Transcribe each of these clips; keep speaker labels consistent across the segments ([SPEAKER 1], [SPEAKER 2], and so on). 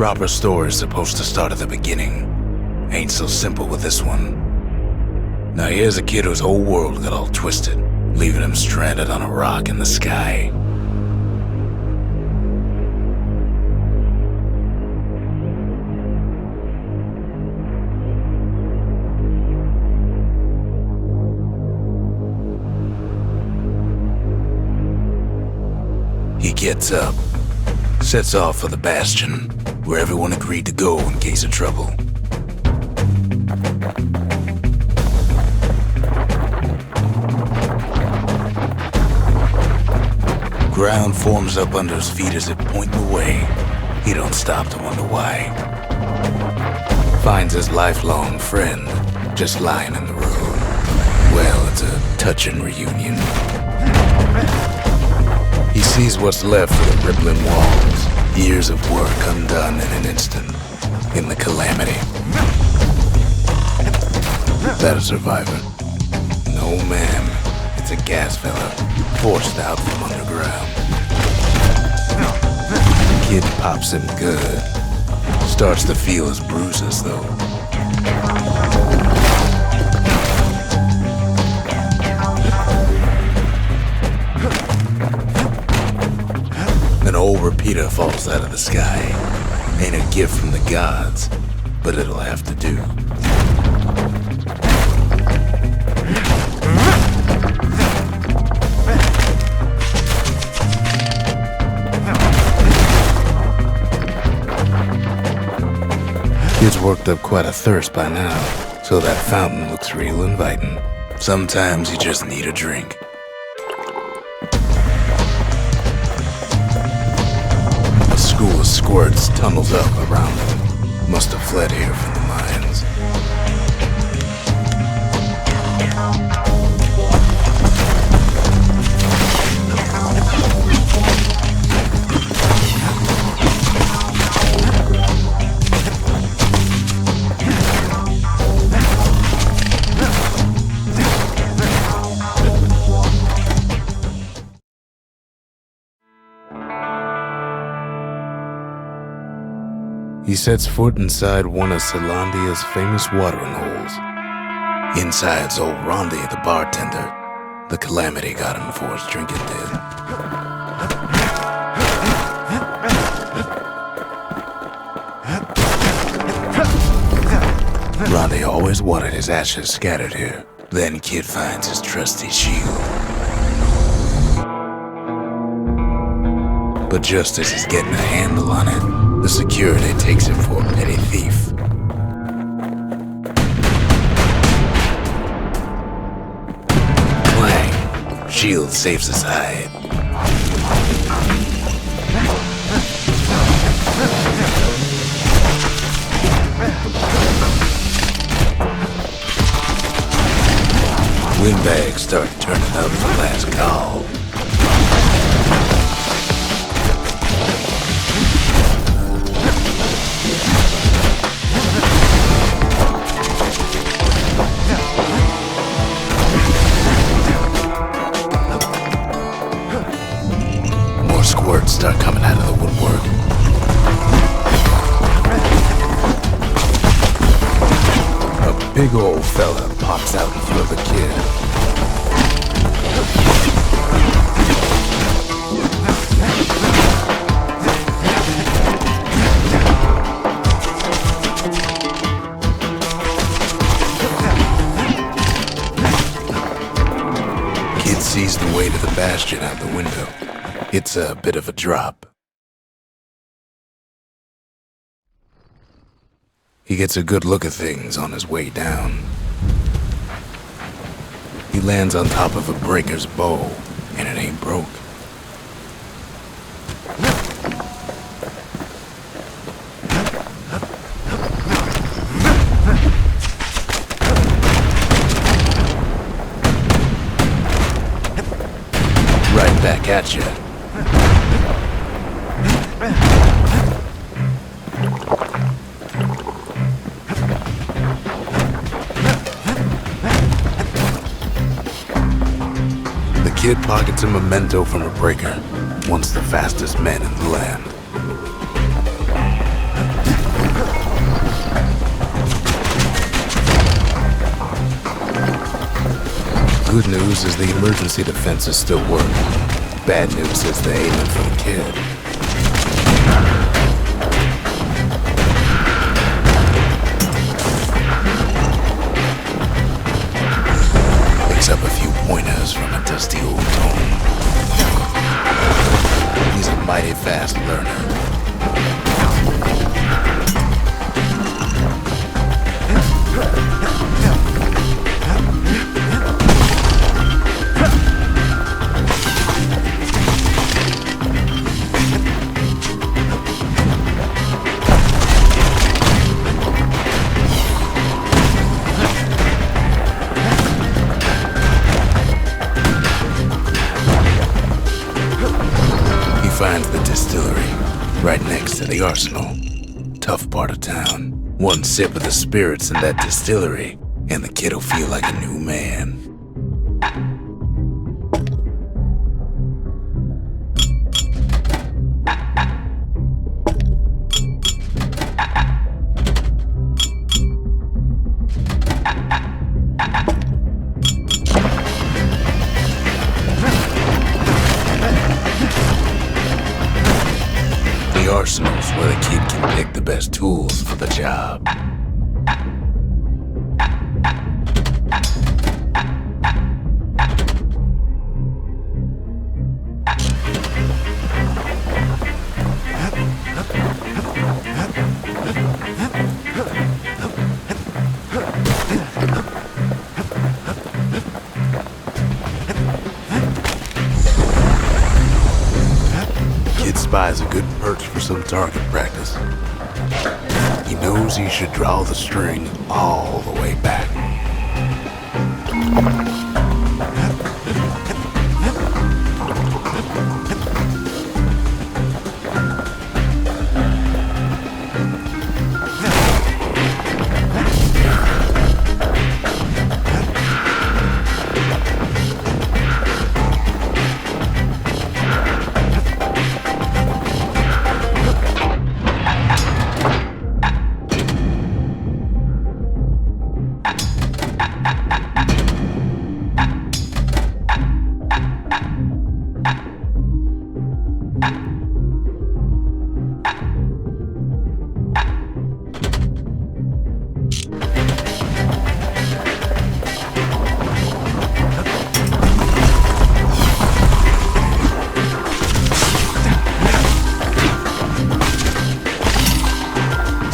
[SPEAKER 1] proper story's supposed to start at the beginning. Ain't so simple with this one. Now here's a kid whose whole world got all twisted, leaving him stranded on a rock in the sky. He gets up, sets off for the Bastion, where everyone agreed to go in case of trouble. Ground forms up under his feet as it points away. He don't stop to wonder why. Finds his lifelong friend just lying in the road. Well, it's a touching reunion. He sees what's left of the rippling walls, years of work undone in an instant, in the calamity. That a survivor? No, ma'am. It's a gas fella, forced out from underground. The kid pops him good. Starts to feel his bruises, though. An old repeater falls out of the sky. Ain't a gift from the gods, but it'll have to do. Kid's worked up quite a thirst by now, so that fountain looks real inviting. Sometimes you just need a drink. A school of squirts tunnels up around him. Must have fled here from the mines. He sets foot inside one of Celandia's famous watering holes. Inside's old Rondi, the bartender. The calamity got him before his drinking did. Rondi always wanted his ashes scattered here. Then kid finds his trusty shield. But just as he's getting a handle on it, the security takes him for a petty thief. Clang! Shield saves his hide. Windbags start turning up the last call. Squirts start coming out of the woodwork. A big old fella pops out in front of the kid. Kid sees the way to the Bastion out the window. It's a bit of a drop. He gets a good look at things on his way down. He lands on top of a breaker's bow, and it ain't broke. Right back at you. The kid pockets a memento from a breaker, once the fastest men in the land. Good news is the emergency defenses still work. Bad news is they're aiming for the kid. Picks up a few pointers from a dusty old tome. He's a mighty fast learner. Finds the distillery right next to the arsenal. Tough part of town. One sip of the spirits in that distillery, and the kid'll feel like a new man. The arsenal's where the kid can pick the best tools for the job. Kid spies a good perch for some target practice. He knows he should draw the string all the way back.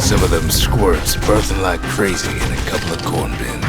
[SPEAKER 1] Some of them squirts birthing like crazy in a couple of corn bins.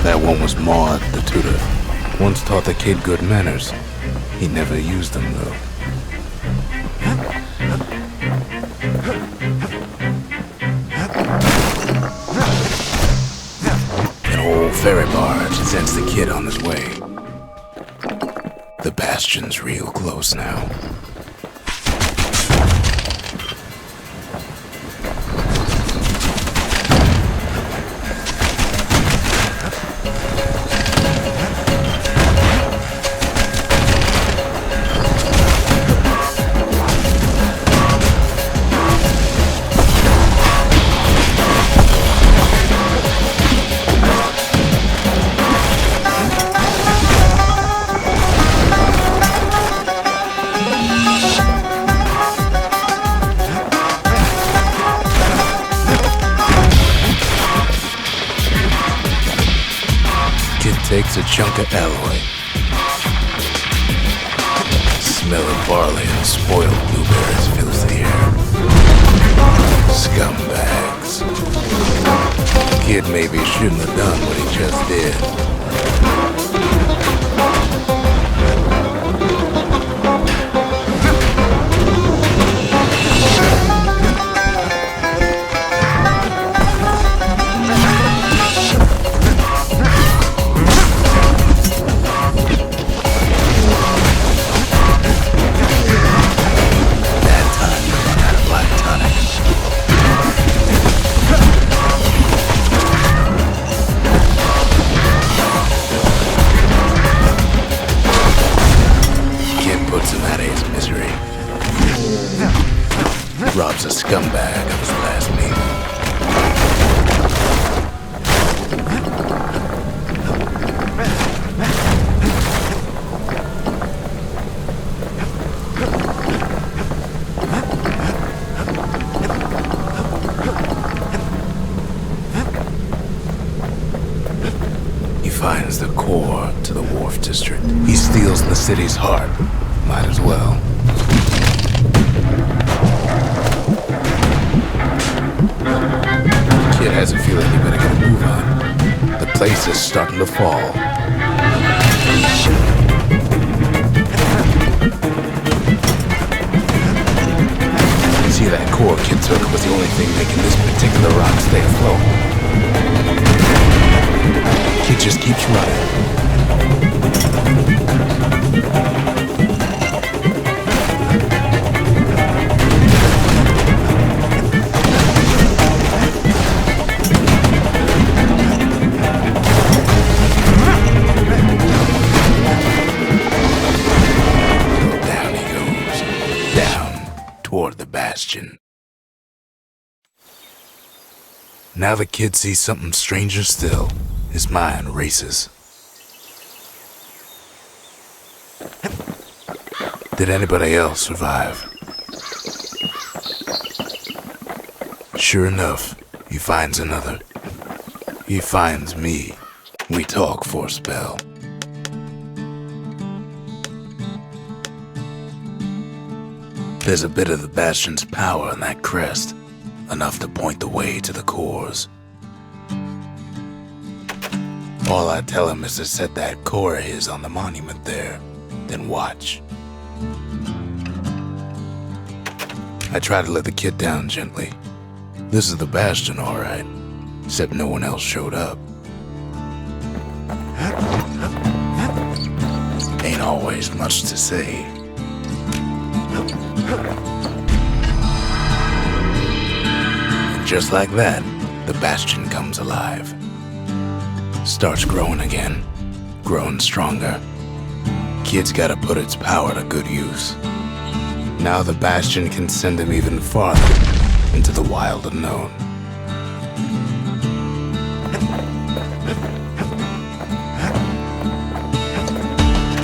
[SPEAKER 1] That one was Maud, the tutor. Once taught the kid good manners. He never used them, though. An old ferry barge sends the kid on his way. The Bastion's real close now. Takes a chunk of alloy. Smell of barley and spoiled blueberries fills the air. Scumbags. Kid maybe shouldn't have done what he just did. scumbag of his last name. He finds the core to the Wharf District. He steals the city's heart. Might as well. Kid has a feeling he better get a move on. The place is starting to fall. See, that core Kid took was the only thing making this particular rock stay afloat. Kid just keeps running. Down he goes. Down toward the Bastion. Now the kid sees something stranger still. His mind races. Did anybody else survive? Sure enough, he finds another. He finds me. We talk for a spell. There's a bit of the Bastion's power in that crest, enough to point the way to the cores. All I tell him is to set that core of his on the monument there, then watch. I try to let the kid down gently. This is the Bastion, all right, except no one else showed up. Ain't always much to say. And just like that, the Bastion comes alive. Starts growing again, growing stronger. Kid's gotta put its power to good use. Now the Bastion can send him even farther into the wild unknown.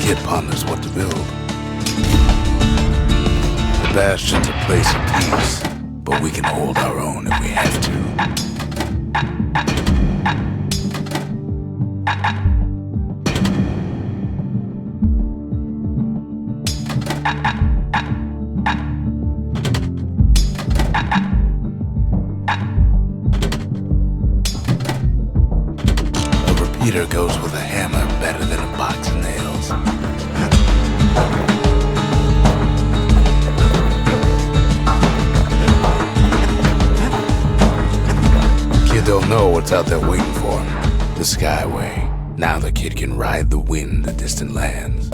[SPEAKER 1] Kid ponders what to build. The Bastion's a place of peace, but we can hold our own if we have to. Peter goes with a hammer better than a box of nails. Kid don't know what's out there waiting for him. The Skyway. Now the kid can ride the wind to distant lands.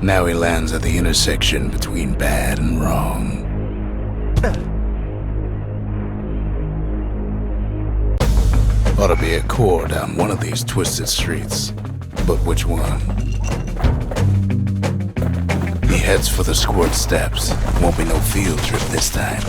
[SPEAKER 1] Now he lands at the intersection between bad and wrong. Ought to be a core down one of these twisted streets, but which one? He heads for the squirt steps. Won't be no field trip this time.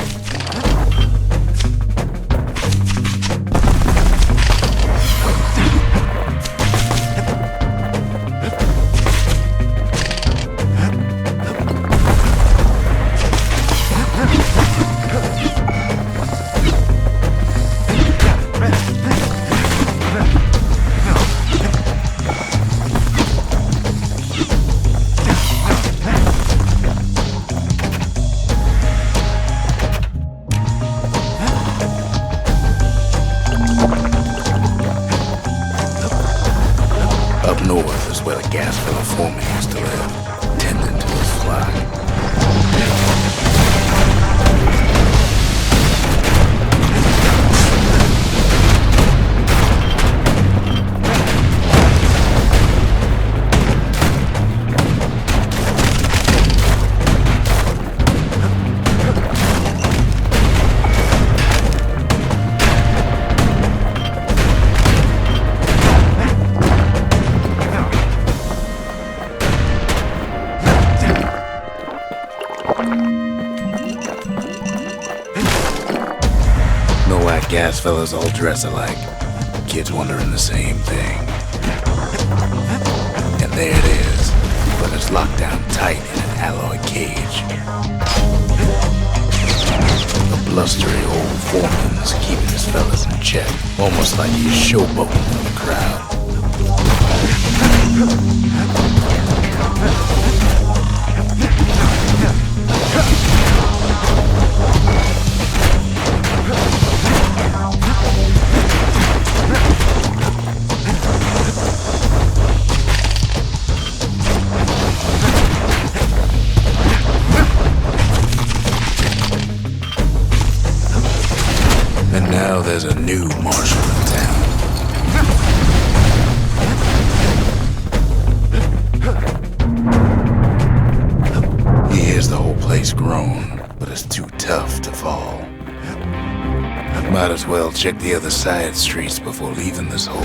[SPEAKER 1] Up north is where the gas fella foreman used to live, tending to his flock. No white gas fellas all dress alike. Kids wondering the same thing. And there it is, but it's locked down tight in an alloy cage. The blustery old foreman's keeping his fellas in check, almost like he's showboating for the crowd. And now there's a new marshal in town. He hears the whole place groan, but it's too tough to fall. Might as well check the other side streets before leaving this hole.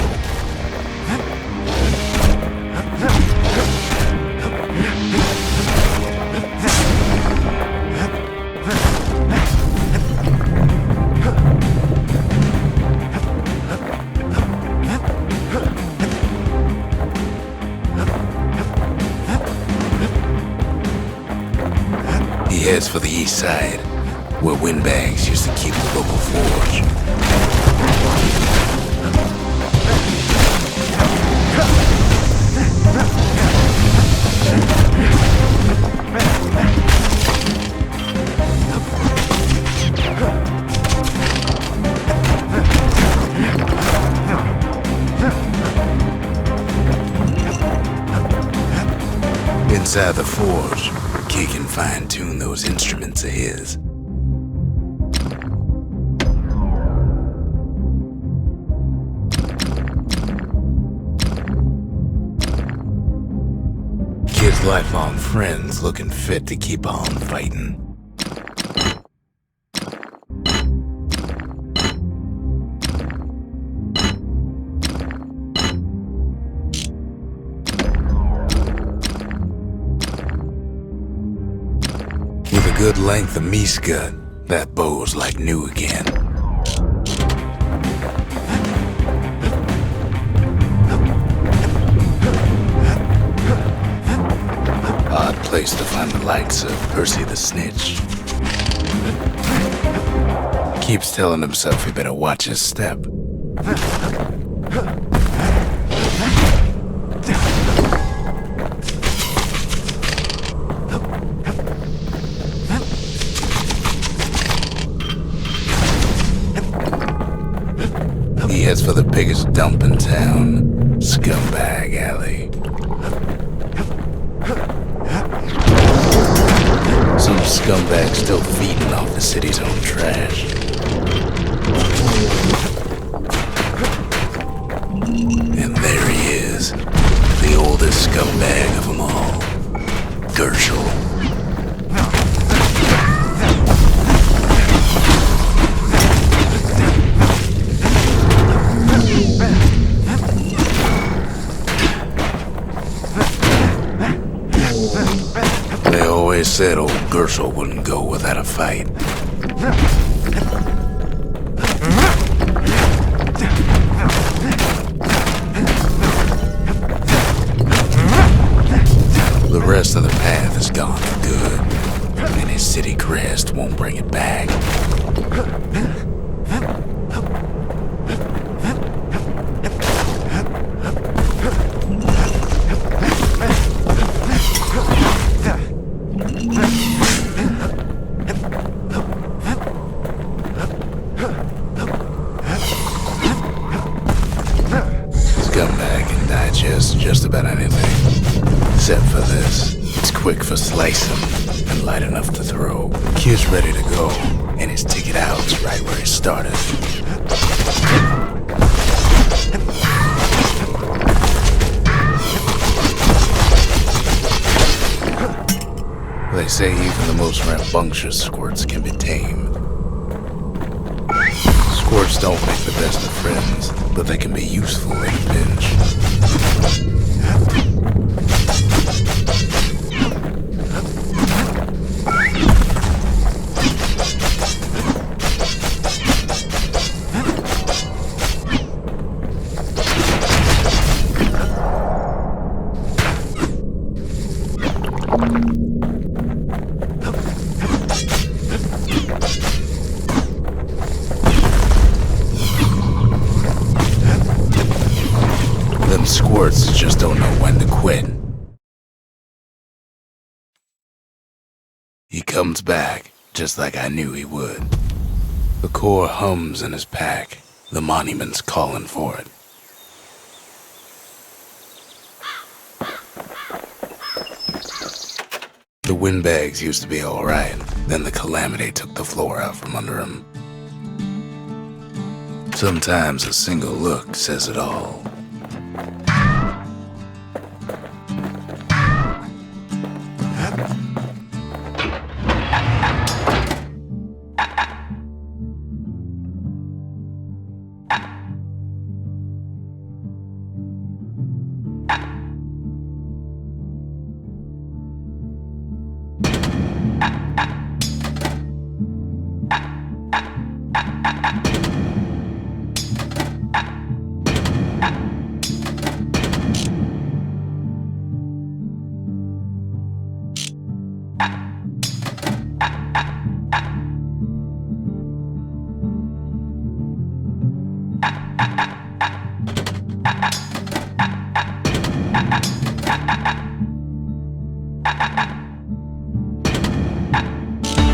[SPEAKER 1] He heads for the east side, where windbags used to keep the local forge. Inside the forge, he can fine-tune those instruments of his. Kid's lifelong friends looking fit to keep on fighting. With a good length of Miska, that bow's like new again. Odd place to find the likes of Percy the Snitch. Keeps telling himself he better watch his step. He heads for the biggest dump in town, Scumbag Alley. Some scumbag still feeding off the city's own trash. And there he is, the oldest scumbag of them all, Gershel. They always said old Gershel wouldn't go without a fight. The rest of the path is gone for good, and his city crest won't bring it back. Scumbag can digest just about anything, except for this. It's quick for slicing and light enough to throw. Kid's ready to go, and his ticket out's right where he started. They say even the most rambunctious squirts can be tamed. Squirts don't make the best of friends, but they can be useful in a pinch. words that just don't know when to quit. He comes back, just like I knew he would. The core hums in his pack. The monument's calling for it. The windbags used to be alright, then the calamity took the floor out from under him. Sometimes a single look says it all.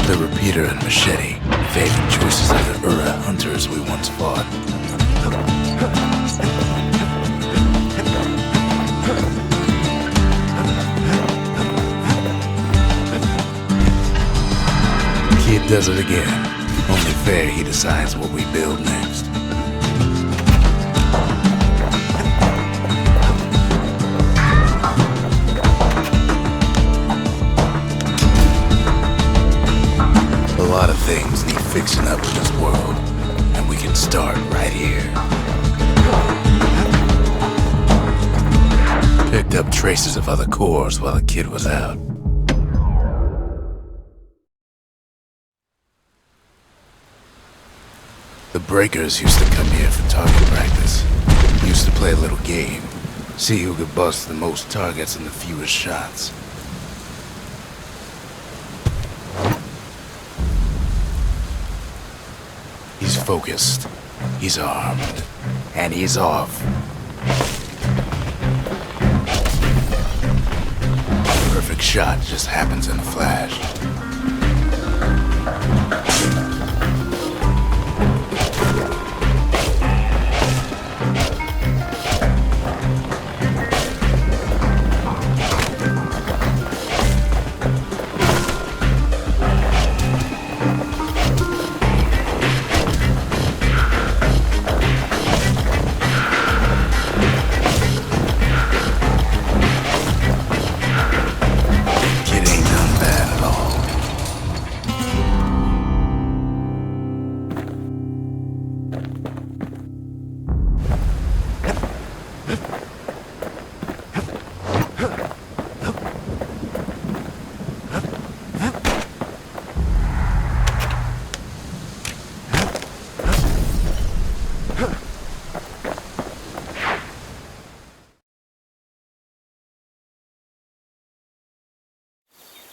[SPEAKER 1] The repeater and machete, favorite choices of the Ura hunters we once fought. Kid does it again. Only fair he decides what we build next. A lot of things need fixing up in this world, and we can start right here. Picked up traces of other cores while the kid was out. The breakers used to come here for target practice. Used to play a little game, see who could bust the most targets and the fewest shots. He's focused, he's armed, and he's off. Perfect shot just happens in a flash.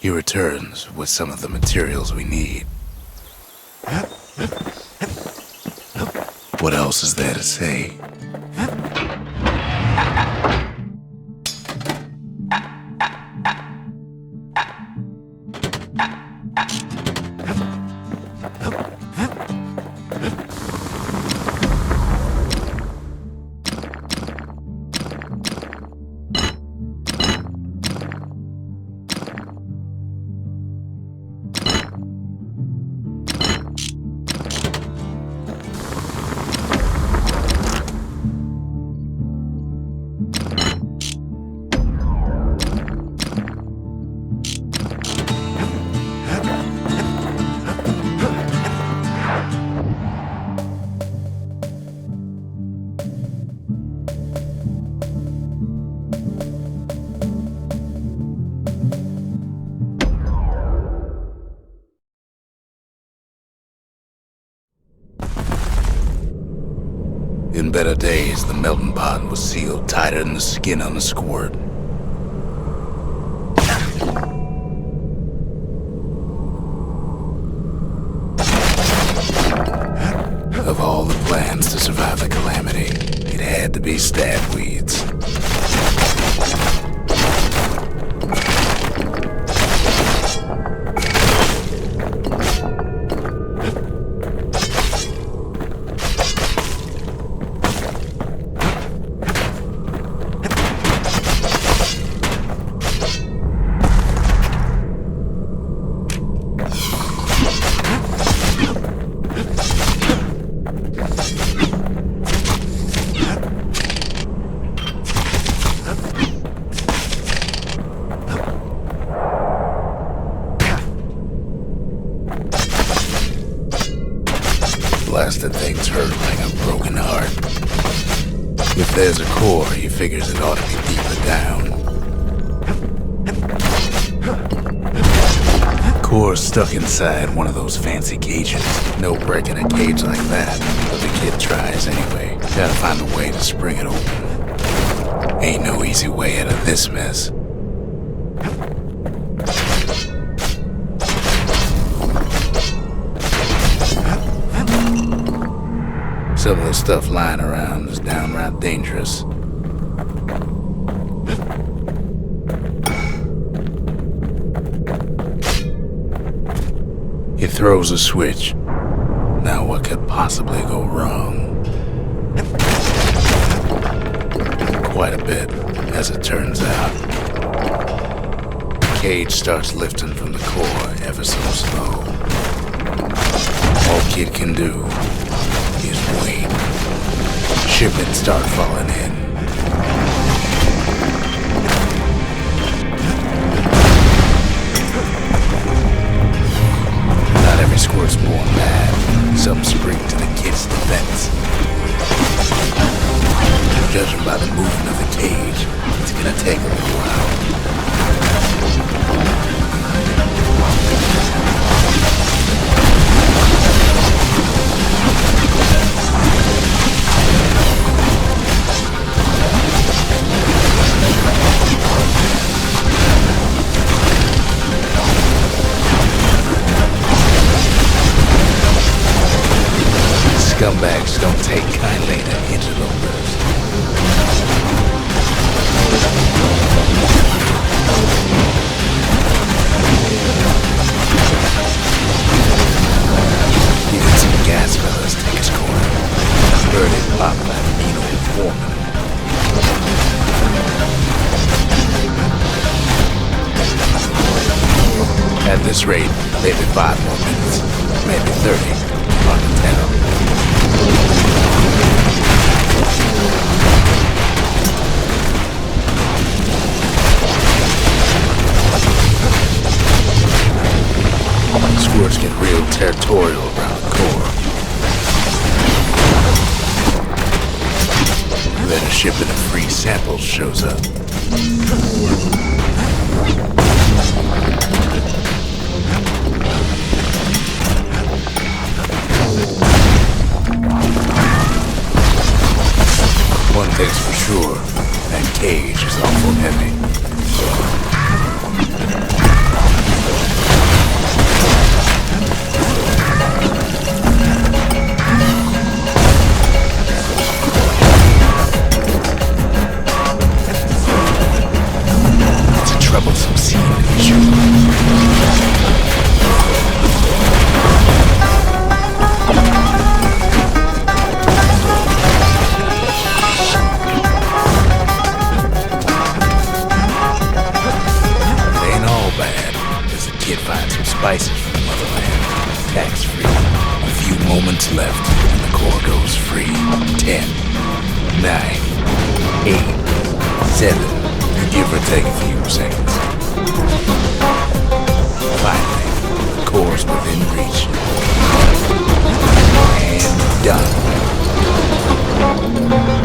[SPEAKER 1] He returns with some of the materials we need. What else is there to say? In better days, the melting pot was sealed tighter than the skin on a squirt. Of all the plans to survive the calamity, it had to be stab weeds. Blasted things hurt like a broken heart. If there's a core, he figures it ought to be deeper down. Core's stuck inside one of those fancy cages. No breaking a cage like that, but the kid tries anyway. Gotta find a way to spring it open. Ain't no easy way out of this mess. Some of the stuff lying around is downright dangerous. He throws a switch. Now what could possibly go wrong? Quite a bit, as it turns out. The cage starts lifting from the core ever so slow. All Kid can do is wait. Shipments start falling in. Not every squirt's born bad. Some spring to the kid's defense. Judging by the movement of the cage, it's gonna take a little while. Scumbags don't take kindly to interlopers. Even some gas fellas take his corner. Heard it pop by the mean old foreman. At this rate, maybe 5 more minutes, maybe 30. Hard to tell. Squirts get real territorial around the core. Then a shipment of free samples shows up. One thing's for sure, that cage is awful heavy. It's a troublesome scene to be sure. Spices from the motherland, tax-free. A few moments left, and the core goes free. 10, 9, 8, 7, give or take a few seconds. Finally, the core's within reach. And done.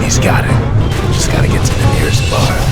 [SPEAKER 1] He's got it. Just gotta get to the nearest barge.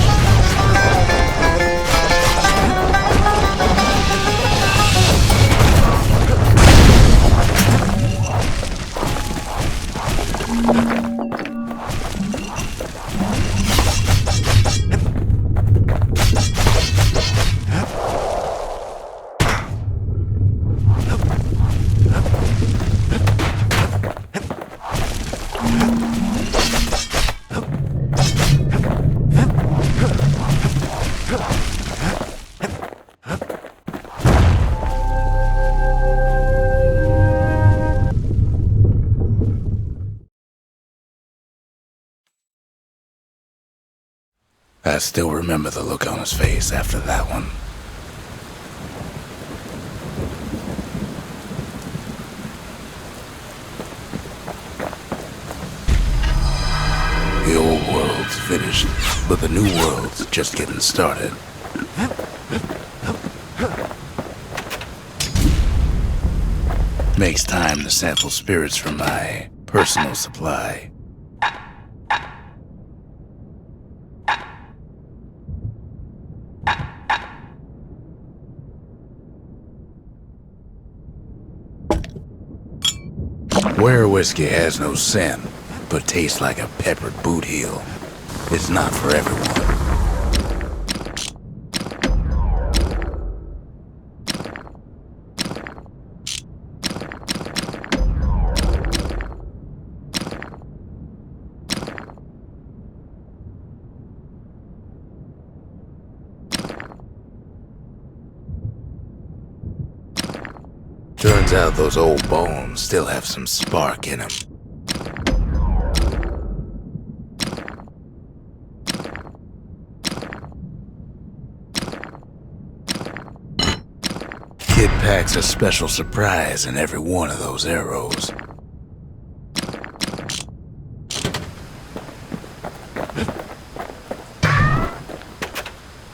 [SPEAKER 1] I still remember the look on his face after that one. The old world's finished, but the new world's just getting started. Makes time to sample spirits from my personal supply. Where whiskey has no scent, but tastes like a peppered boot heel, it's not for everyone. Turns out those old bones still have some spark in them. Kid packs a special surprise in every one of those arrows.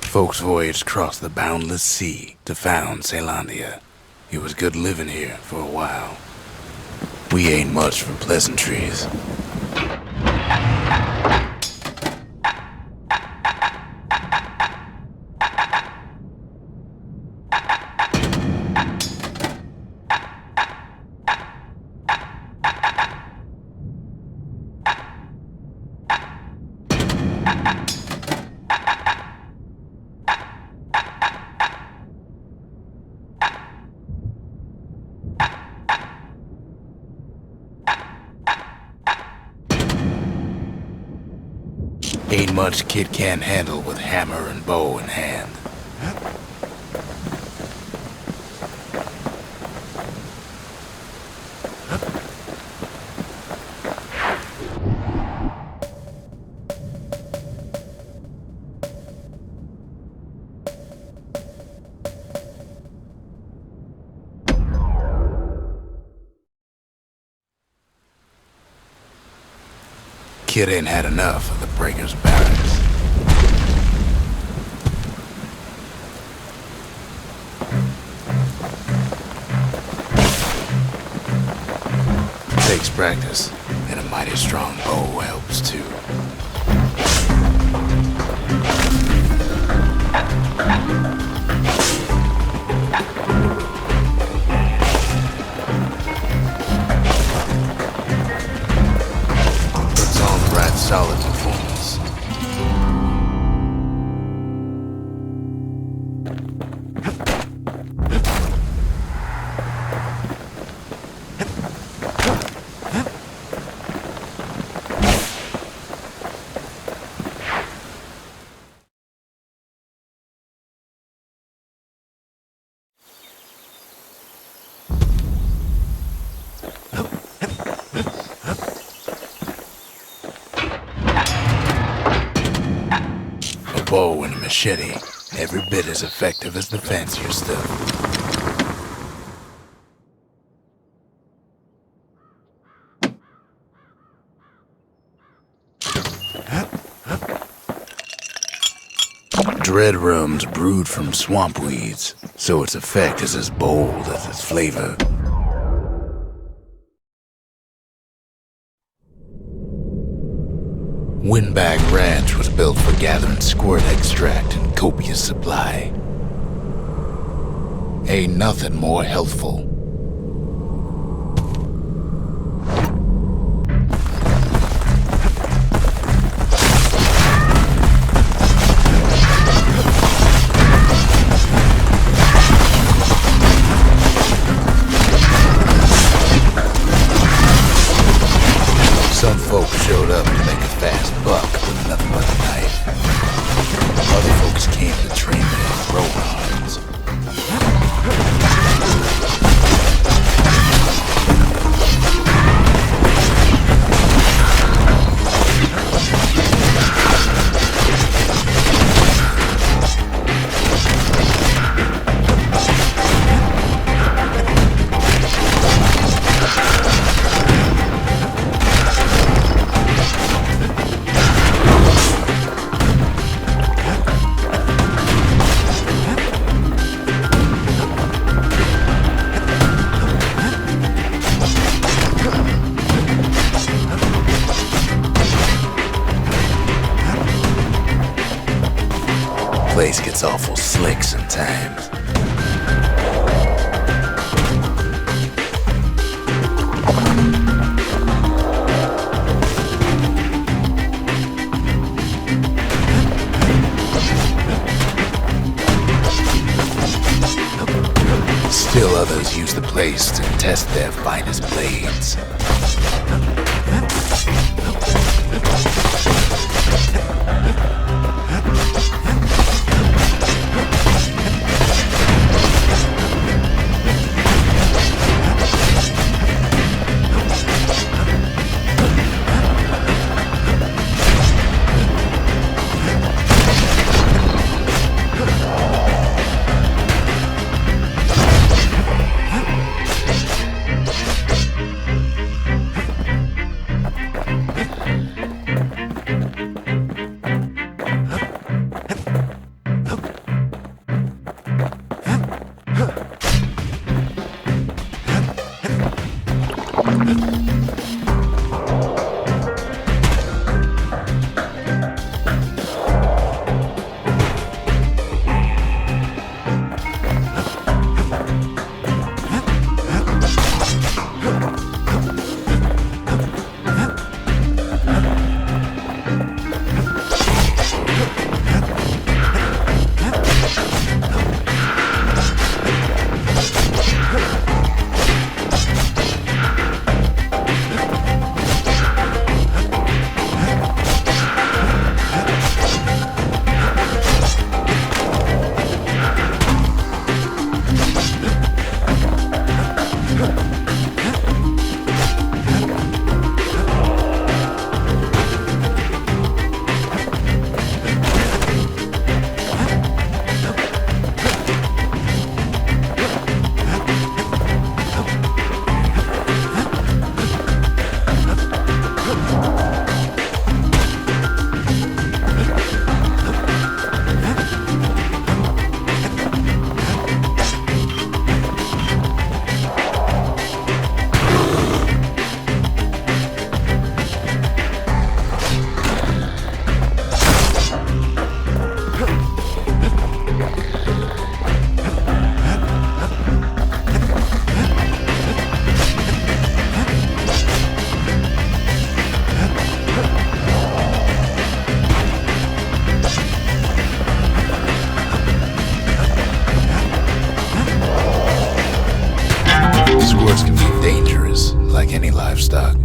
[SPEAKER 1] Folks voyaged across the boundless sea to found Celandia. It was good living here for a while. We ain't much for pleasantries. Ain't much kid can't handle with hammer and bow in hand. Kid ain't had enough of the breaker's barracks. Takes practice, and a mighty strong bow helps too. Solid performance. Bow and a machete, every bit as effective as the fancier stuff. Dread rum's brewed from swamp weeds, so its effect is as bold as its flavor. Windbag Ranch was built for gathering squirt extract in copious supply. Ain't nothing more healthful. Some folks showed up to make a fast buck with nothing but a knife. Other folks came to train their roll-ons. place gets awful slick sometimes. Still others use the place to test their finest blades. Swords can be dangerous, like any livestock.